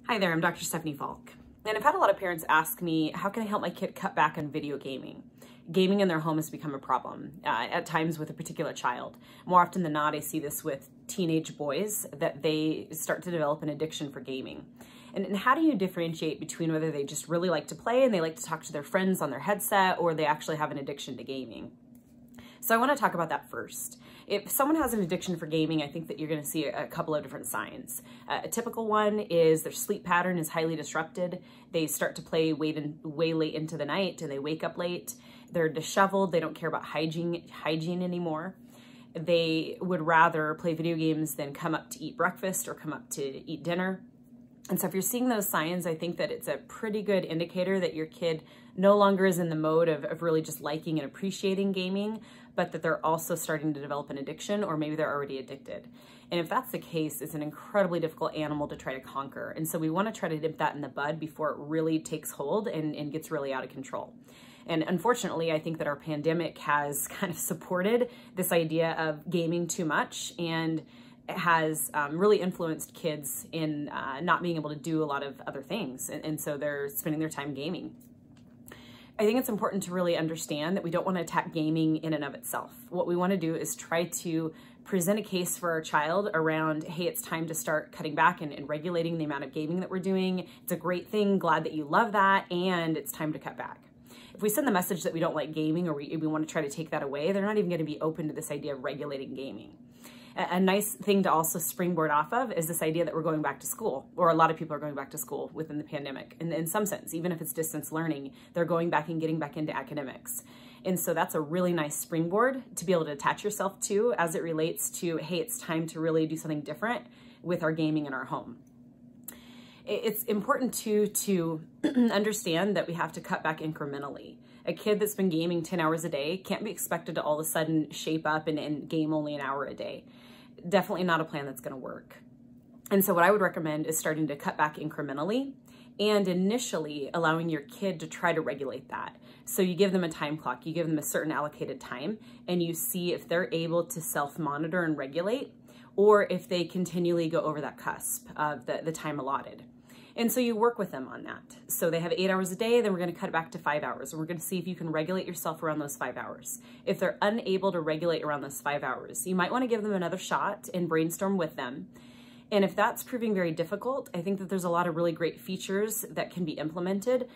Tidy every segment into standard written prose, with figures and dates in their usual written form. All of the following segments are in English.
Hi there, I'm Dr. Stephanie Falk. And I've had a lot of parents ask me, how can I help my kid cut back on video gaming? Gaming in their home has become a problem, at times with a particular child. More often than not, I see this with teenage boys, that they start to develop an addiction for gaming. And how do you differentiate between whether they just really like to play and they like to talk to their friends on their headset, or they actually have an addiction to gaming? So I want to talk about that first. If someone has an addiction for gaming, I think that you're going to see a couple of different signs. A typical one is their sleep pattern is highly disrupted. They start to play way late into the night and they wake up late. They're disheveled. They don't care about hygiene anymore. They would rather play video games than come up to eat breakfast or come up to eat dinner. And so if you're seeing those signs, I think that it's a pretty good indicator that your kid no longer is in the mode of really just liking and appreciating gaming, but that they're also starting to develop an addiction, or maybe they're already addicted. And if that's the case, it's an incredibly difficult animal to try to conquer. And so we want to try to nip that in the bud before it really takes hold and gets really out of control. And unfortunately, I think that our pandemic has kind of supported this idea of gaming too much, and has really influenced kids in not being able to do a lot of other things. And so they're spending their time gaming. I think it's important to really understand that we don't want to attack gaming in and of itself. What we want to do is try to present a case for our child around, hey, it's time to start cutting back and regulating the amount of gaming that we're doing. It's a great thing, glad that you love that, and it's time to cut back. If we send the message that we don't like gaming, or we want to try to take that away, they're not even going to be open to this idea of regulating gaming. A nice thing to also springboard off of is this idea that we're going back to school, or a lot of people are going back to school within the pandemic. And in some sense, even if it's distance learning, they're going back and getting back into academics. And so that's a really nice springboard to be able to attach yourself to as it relates to, hey, it's time to really do something different with our gaming in our home. It's important to understand that we have to cut back incrementally. A kid that's been gaming 10 hours a day can't be expected to all of a sudden shape up and game only an hour a day. Definitely not a plan that's going to work. And so what I would recommend is starting to cut back incrementally, and initially allowing your kid to try to regulate that. So you give them a time clock, you give them a certain allocated time, and you see if they're able to self-monitor and regulate, or if they continually go over that cusp of the time allotted. And so you work with them on that. So they have 8 hours a day, then we're going to cut it back to 5 hours. And we're going to see if you can regulate yourself around those 5 hours. If they're unable to regulate around those 5 hours, you might want to give them another shot and brainstorm with them. And if that's proving very difficult, I think that there's a lot of really great features that can be implemented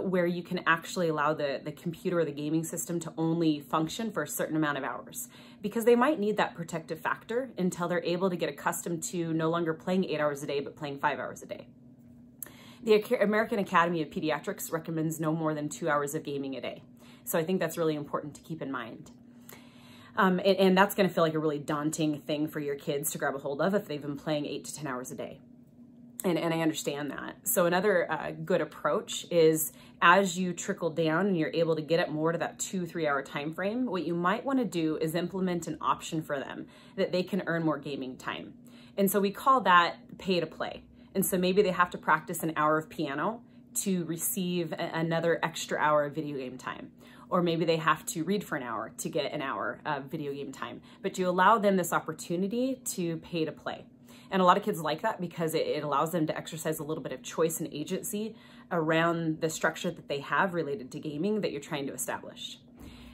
where you can actually allow the computer or the gaming system to only function for a certain amount of hours, because they might need that protective factor until they're able to get accustomed to no longer playing 8 hours a day, but playing 5 hours a day. The American Academy of Pediatrics recommends no more than 2 hours of gaming a day. So I think that's really important to keep in mind. And that's going to feel like a really daunting thing for your kids to grab a hold of if they've been playing 8 to 10 hours a day. And I understand that. So another good approach is, as you trickle down and you're able to get it more to that 2-3 hour time frame, what you might want to do is implement an option for them that they can earn more gaming time. And so we call that pay to play. And so maybe they have to practice an hour of piano to receive another extra hour of video game time. Or maybe they have to read for an hour to get an hour of video game time. But you allow them this opportunity to pay to play. And a lot of kids like that because it allows them to exercise a little bit of choice and agency around the structure that they have related to gaming that you're trying to establish.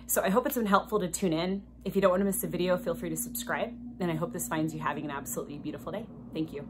So I hope it's been helpful to tune in. If you don't want to miss a video, feel free to subscribe. And I hope this finds you having an absolutely beautiful day. Thank you.